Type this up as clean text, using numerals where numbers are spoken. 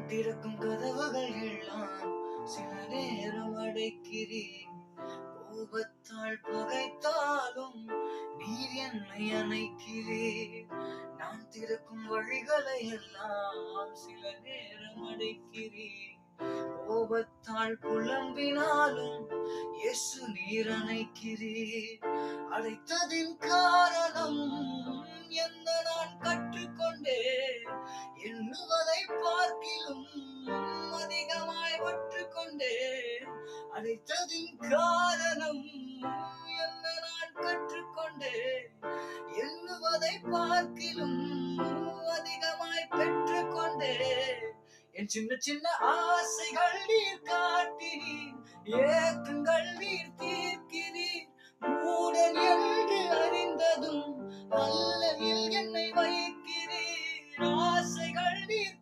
திறக்கும் கதவுகள் எல்லாம் சில நேரம் அடைக்கிறேன். கோபத்தால் பகைத்தாலும் நீர் என்னை அணைக்கிறேன். நான் திறக்கும் வழிகளை எல்லாம் சில நேரம் அடைக்கிறேன். கோபத்தால் புலம்பினாலும் இயேசு நீர் அணைக்கிறீர். அடைத்ததின் காரணம் என்ன நான் கற்றுக்கொண்டேன். எண்ணுவதை பார்க்கிலும் அதிகமாய் ஒற்றுக்கொண்டேன். அடைத்ததின் காரணம் என்ன நான் கற்றுக்கொண்டேன். எண்ணுவதை பார்க்கிலும் அதிகமாய் பெற்றுக்கொண்டேன். என் சின்ன சின்ன ஆசைகள் நீர் காட்டினீர், ஏக்கங்கள் நீர் தீர்க்கிறீர். மூடன் என்று அறிந்ததும் அல்லலில் என்னை வைக்கிறீர். ஆசைகள் நீர்